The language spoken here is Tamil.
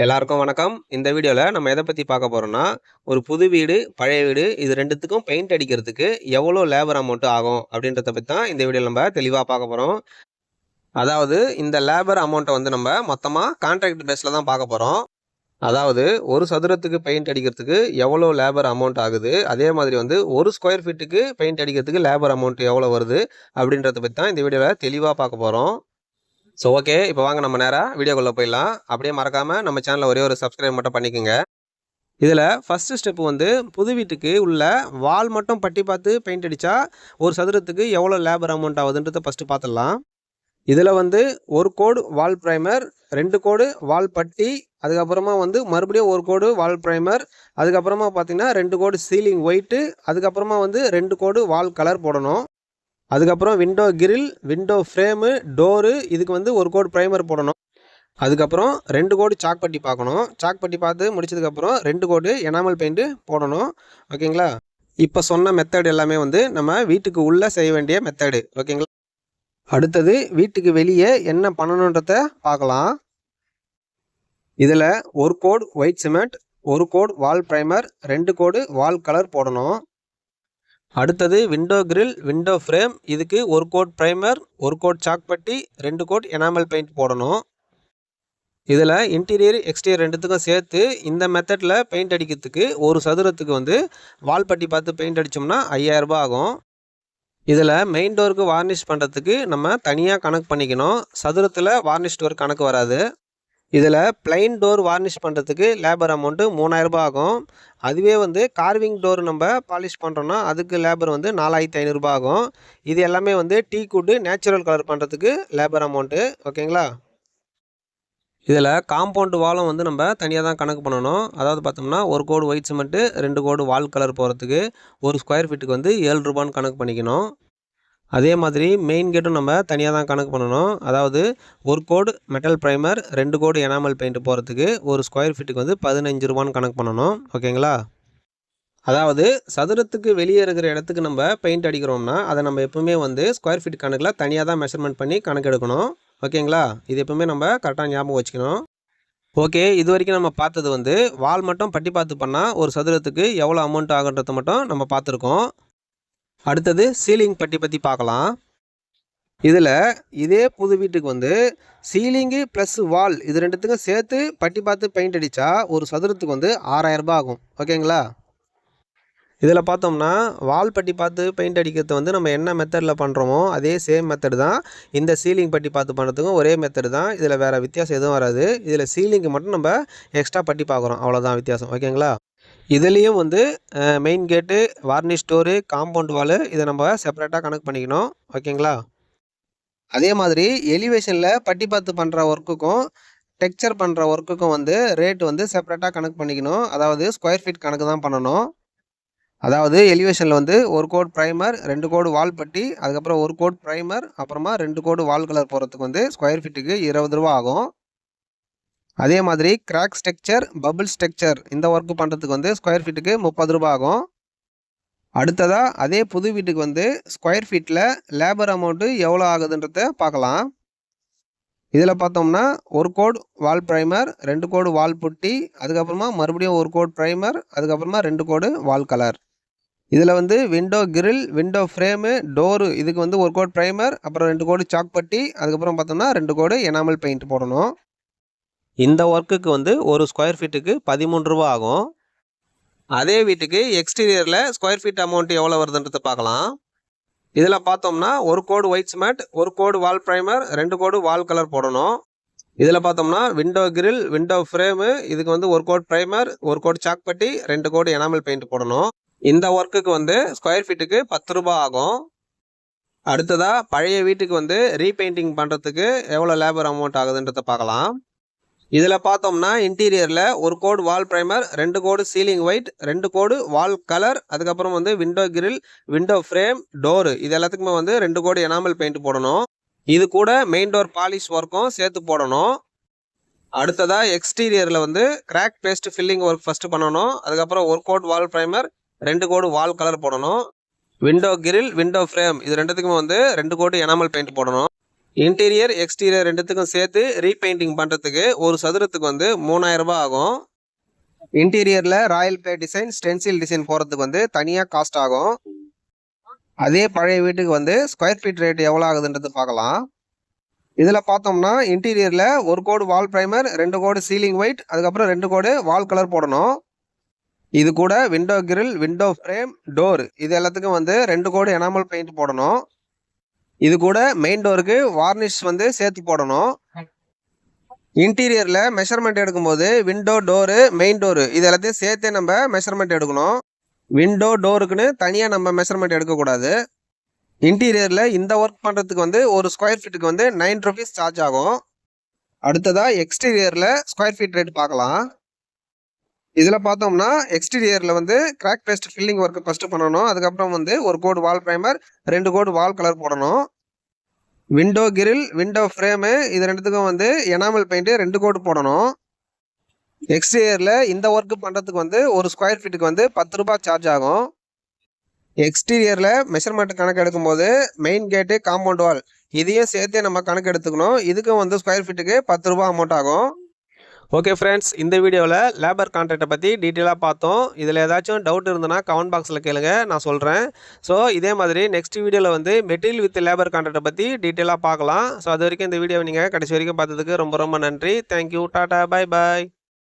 எல்லாருக்கும் வணக்கம். இந்த வீடியோல நம்ம எத பத்தி பார்க்க போறோம்னா, ஒரு புது வீடு, பழைய வீடு இது 2த்துக்கும் பெயிண்ட் அடிக்கிறதுக்கு எவ்வளோ லேபர் அமௌண்ட் ஆகும் அப்படின்றத பத்தி தான் இந்த வீடியோல நம்ம தெளிவா பார்க்க போறோம். அதாவது இந்த லேபர் அமௌண்ட்ட வந்து நம்ம மொத்தமா கான்ட்ராக்ட் பேஸ்ல தான் பார்க்க போறோம். அதாவது ஒரு சதுரத்துக்கு பெயிண்ட் அடிக்கிறதுக்கு எவ்வளோ லேபர் அமௌண்ட் ஆகுது. அதே மாதிரி வந்து ஒரு ஸ்கொயர் ஃபீட்டுக்கு பெயிண்ட் அடிக்கிறதுக்கு லேபர் அமௌண்ட் எவ்வளோ வருது அப்படின்றத பத்தி தான் இந்த வீடியோல தெளிவா பார்க்க போறோம். ஓகே. இப்போ வாங்க நம்ம நேரா வீடியோக்குள்ள போயிடலாம். அப்படியே மறக்காம நம்ம சேனலை ஒரே ஒரு சப்ஸ்கிரைப் மட்டும் பண்ணிக்கோங்க. இதில் ஃபஸ்ட்டு ஸ்டெப் வந்து புது வீட்டுக்கு உள்ள வால் மட்டும் பட்டி பார்த்து பெயிண்ட் அடித்தா ஒரு சதுரத்துக்கு எவ்வளோ லேபர் அமௌண்ட் ஆகுதுன்றதை ஃபஸ்ட்டு பார்த்துடலாம். இதில் வந்து ஒரு கோடு வால் ப்ரைமர், 2 கோடு வால் பட்டி, அதுக்கப்புறமா வந்து மறுபடியும் ஒரு கோடு வால் ப்ரைமர், அதுக்கப்புறமா பார்த்தீங்கன்னா 2 கோடு சீலிங் ஒயிட்டு, அதுக்கப்புறமா வந்து 2 கோடு வால் கலர் போடணும். அதுக்கப்புறம் window grill, window frame, door இதுக்கு வந்து ஒரு கோடு ப்ரைமர் போடணும். அதுக்கப்புறம் 2 கோடு சாக் பட்டி பார்க்கணும். சாக் பட்டி பார்த்து முடிச்சதுக்கப்புறம் 2 கோடு எனாமல் பெயிண்ட்டு போடணும். ஓகேங்களா? இப்போ சொன்ன மெத்தட் எல்லாமே வந்து நம்ம வீட்டுக்கு உள்ளே செய்ய வேண்டிய மெத்தடு. ஓகேங்களா? அடுத்தது வீட்டுக்கு வெளியே என்ன பண்ணணுன்றத பார்க்கலாம். இதில் ஒரு கோடு ஒயிட் சிமெண்ட், ஒரு coat wall primer, 2 coat wall colour போடணும். அடுத்தது விண்டோ கிரில், விண்டோ ஃப்ரேம் இதுக்கு ஒரு கோட் ப்ரைமர், ஒரு கோட் சாக் பட்டி, 2 கோட் எனாமல் பெயிண்ட் போடணும். இதில் இன்டீரியர் எக்ஸ்டீரியர் 2த்துக்கும் சேர்த்து இந்த மெத்தடில் பெயிண்ட் அடிக்கிறதுக்கு ஒரு சதுரத்துக்கு வந்து வால் பட்டி பார்த்து பெயிண்ட் அடித்தோம்னா 5000 ரூபாய் ஆகும். இதில் மெயின் டோருக்கு வார்னிஷ் பண்ணுறதுக்கு நம்ம தனியாக கணக்கு பண்ணிக்கணும். சதுரத்தில் வார்னிஷ் டோர் கணக்கு வராது. இதில் பிளைன் டோர் வார்னிஷ் பண்ணுறதுக்கு லேபர் அமௌண்ட்டு 3000 ரூபாய் ஆகும். அதுவே வந்து கார்விங் டோர் நம்ம பாலிஷ் பண்ணுறோன்னா அதுக்கு லேபர் வந்து 4500 ரூபாய் ஆகும். இது எல்லாமே வந்து டீக் வுட்டு நேச்சுரல் கலர் பண்ணுறதுக்கு லேபர் அமௌண்ட்டு. ஓகேங்களா? இதில் காம்பவுண்டு வாலும் வந்து நம்ம தனியாக தான் கணக்கு பண்ணணும். அதாவது பார்த்தோம்னா ஒரு கோடு white cement, 2 coat wall colour போகிறதுக்கு ஒரு ஸ்கொயர் ஃபீட்டுக்கு வந்து 7 ரூபான்னு கணக்கு பண்ணிக்கணும். அதே மாதிரி மெயின் கேட்டும் நம்ம தனியாக தான் கணக்கு பண்ணணும். அதாவது ஒரு கோடு metal primer, 2 coat enamel paint போகிறதுக்கு ஒரு ஸ்கொயர் ஃபீட்டுக்கு வந்து 15 ரூபான்னு கணக்கு பண்ணணும். ஓகேங்களா? அதாவது சதுரத்துக்கு வெளியே இருக்கிற இடத்துக்கு நம்ம பெயிண்ட் அடிக்கிறோம்னா அதை நம்ம எப்பவுமே வந்து ஸ்கொயர் ஃபீட் கணக்கில் தனியாக தான் மெஷர்மெண்ட் பண்ணி கணக்கு எடுக்கணும். ஓகேங்களா? இது எப்பவுமே நம்ம கரெக்டாக ஞாபகம் வச்சுக்கணும். ஓகே. இது வரைக்கும் நம்ம பார்த்தது வந்து வால் மட்டும் பட்டி பார்த்து பண்ணால் ஒரு சதுரத்துக்கு எவ்வளோ அமௌண்ட் ஆகுன்றதை மட்டும் நம்ம பார்த்துருக்கோம். அடுத்தது சீலிங் பட்டி பற்றி பார்க்கலாம். இதில் இதே புது வீட்டுக்கு வந்து சீலிங்கு ப்ளஸ் வால் இது 2த்துக்கும் சேர்த்து பட்டி பார்த்து பெயிண்ட் அடித்தா ஒரு சதுரத்துக்கு வந்து 6000 ரூபாய் ஆகும். ஓகேங்களா? இதில் பார்த்தோம்னா வால் பட்டி பார்த்து பெயிண்ட் அடிக்கிறது வந்து நம்ம என்ன மெத்தடில் பண்ணுறோமோ அதே சேம் மெத்தடு தான் இந்த சீலிங் பட்டி பார்த்து பண்ணுறதுக்கும் ஒரே மெத்தடு தான். இதில் வேறு வித்தியாசம் எதுவும் வராது. இதில் சீலிங்கு மட்டும் நம்ம எக்ஸ்ட்ரா பட்டி பார்க்குறோம், அவ்வளோதான் வித்தியாசம். ஓகேங்களா? இதுலேயும் வந்து மெயின் கேட்டு, வார்னிஷ் டோரு, காம்பவுண்ட் வாலு இதை நம்ம செப்பரேட்டாக கணக்கு பண்ணிக்கணும். ஓகேங்களா? அதே மாதிரி எலிவேஷனில் பட்டி பார்த்து பண்ணுற ஒர்க்குக்கும் டெக்ஸ்சர் பண்ணுற ஒர்க்குக்கும் வந்து ரேட் வந்து செப்பரேட்டாக கணக்கு பண்ணிக்கணும். அதாவது ஸ்கொயர் ஃபீட் கணக்கு தான் பண்ணணும். அதாவது எலிவேஷனில் வந்து ஒரு கோட் ப்ரைமர், 2 கோடு வால் பட்டி, அதுக்கப்புறம் ஒரு கோட் ப்ரைமர், அப்புறமா 2 கோடு வால் கலர் போகிறதுக்கு வந்து ஸ்கொயர் ஃபீட்டுக்கு 20 ரூபா ஆகும். அதே மாதிரி கிராக் ஸ்ட்ரக்சர், பபுள் ஸ்ட்ரக்சர் இந்த ஒர்க்கு பண்ணுறதுக்கு வந்து ஸ்கொயர் ஃபீட்டுக்கு 30 ரூபா ஆகும். அடுத்ததாக அதே புது வீட்டுக்கு வந்து ஸ்கொயர் ஃபீட்டில் லேபர் அமௌண்ட்டு எவ்வளோ ஆகுதுன்றத பார்க்கலாம். இதில் பார்த்தோம்னா ஒரு கோட் வால் ப்ரைமர், 2 கோடு வால் புட்டி, அதுக்கப்புறமா மறுபடியும் ஒரு கோட் ப்ரைமர், அதுக்கப்புறமா 2 கோடு வால் கலர். இதில் வந்து window grill, window frame, door இதுக்கு வந்து ஒரு கோட் ப்ரைமர், அப்புறம் 2 கோடு சாக் பட்டி, அதுக்கப்புறம் பார்த்தோம்னா 2 கோடு எனாமல் பெயிண்ட் போடணும். இந்த ஒர்க்குக்கு வந்து ஒரு ஸ்கொயர் ஃபீட்டுக்கு 13 ரூபா ஆகும். அதே வீட்டுக்கு எக்ஸ்டீரியரில் ஸ்கொயர் ஃபீட் அமௌண்ட் எவ்வளோ வருதுன்றதை பார்க்கலாம். இதில் பார்த்தோம்னா ஒரு கோடு ஒயிட் சிமெண்ட், ஒரு coat wall primer, 2 coat wall colour போடணும். இதில் பார்த்தோம்னா விண்டோ கிரில், விண்டோ ஃப்ரேமு இதுக்கு வந்து ஒரு கோட் ப்ரைமர், ஒரு கோடு சாக் பட்டி, 2 கோடு எனாமல் பெயிண்ட் போடணும். இந்த ஒர்க்குக்கு வந்து ஸ்கொயர் ஃபீட்டுக்கு 10 ரூபா ஆகும். அடுத்ததாக பழைய வீட்டுக்கு வந்து ரீபெயிண்டிங் பண்ணுறதுக்கு எவ்வளோ லேபர் அமௌண்ட் ஆகுதுன்றதை பார்க்கலாம். இதில் பார்த்தோம்னா இன்டீரியரில் ஒரு கோடு வால் ப்ரைமர், 2 கோடு ceiling white, 2 coat wall colour, அதுக்கப்புறம் வந்து window grill, window frame, door இது எல்லாத்துக்குமே வந்து 2 கோடு எனாமல் பெயிண்ட் போடணும். இது கூட மெயின் டோர் பாலிஷ் ஒர்க்கும் சேர்த்து போடணும். அடுத்ததாக எக்ஸ்டீரியரில் வந்து crack paste filling work first பண்ணணும். அதுக்கப்புறம் ஒரு coat wall primer, 2 coat wall colour போடணும். விண்டோ கிரில், விண்டோ ஃப்ரேம் இது 2த்துக்குமே வந்து 2 கோடு எனாமல் பெயிண்ட் போடணும். இன்டீரியர், எக்ஸ்டீரியர் ரெண்டுத்துக்கும் சேர்த்து ரீபெயிண்டிங் பண்ணுறதுக்கு ஒரு சதுரத்துக்கு வந்து 3000 ரூபாய் ஆகும். இன்டீரியரில் Royale Play design, stencil design போகிறதுக்கு வந்து தனியாக காஸ்ட் ஆகும். அதே பழைய வீட்டுக்கு வந்து ஸ்கொயர் ஃபீட் ரேட் எவ்வளோ ஆகுதுன்றது பார்க்கலாம். இதில் பார்த்தோம்னா இன்டீரியரில் ஒரு கோடு வால் ப்ரைமர், 2 கோடு சீலிங் ஒயிட், அதுக்கப்புறம் 2 கோடு வால் கலர் போடணும். இது கூட window grill, window frame, door இது எல்லாத்துக்கும் வந்து 2 கோடு எனாமல் பெயிண்ட் போடணும். இது கூட மெயின் டோருக்கு வார்னிஷ் வந்து சேர்த்து போடணும். இன்டீரியரில் மெஷர்மெண்ட் எடுக்கும்போது விண்டோ, டோரு, மெயின் டோரு இது எல்லாத்தையும் சேர்த்தே நம்ம மெஷர்மெண்ட் எடுக்கணும். விண்டோ, டோருக்குன்னு தனியாக நம்ம மெஷர்மெண்ட் எடுக்கக்கூடாது. இன்டீரியரில் இந்த ஒர்க் பண்ணுறதுக்கு வந்து ஒரு ஸ்கொயர் ஃபீட்டுக்கு வந்து 9 rupees சார்ஜ் ஆகும். அடுத்ததாக எக்ஸ்டீரியரில் ஸ்கொயர் ஃபீட் ரேட் பார்க்கலாம். இதில் பார்த்தோம்னா எக்ஸ்டீரியரில் வந்து crack paste filling work first பண்ணணும். அதுக்கப்புறம் வந்து ஒரு coat wall primer, 2 coat wall colour போடணும். விண்டோ கிரில், விண்டோ ஃப்ரேமு இது ரெண்டுத்துக்கும் வந்து எனாமல் பெயிண்ட்டு 2 கோடு போடணும். எக்ஸ்டீரியரில் இந்த ஒர்க்கு பண்ணுறதுக்கு வந்து ஒரு ஸ்கொயர் ஃபீட்டுக்கு வந்து 10 ரூபாய் சார்ஜ் ஆகும். எக்ஸ்டீரியரில் மெஷர்மெண்ட் கணக்கு எடுக்கும்போது மெயின் கேட்டு, காம்பவுண்ட் வால் இதையும் சேர்த்தே நம்ம கணக்கு எடுத்துக்கணும். இதுக்கும் வந்து ஸ்கொயர் ஃபீட்டுக்கு 10 ரூபாய் அமௌண்ட் ஆகும். ஓகே ஃப்ரெண்ட்ஸ், இந்த வீடியோவில் லேபர் கான்ட்ராக்டை பற்றி டீட்டெயிலாக பார்த்தோம். இதில் ஏதாச்சும் டவுட் இருந்ததுன்னா கமெண்ட் பாக்ஸில் கேளுங்க, நான் சொல்கிறேன். ஸோ இதே மாதிரி நெக்ஸ்ட் வீடியோவில் வந்து மெட்டீரியல் வித் லேபர் கான்ட்ராக்டை பற்றி டீட்டெயிலாக பார்க்கலாம். ஸோ அது வரைக்கும் இந்த வீடியோவை நீங்கள் கடைசி வரைக்கும் பார்த்ததுக்கு ரொம்ப ரொம்ப நன்றி. Thank you, Tata, bye bye.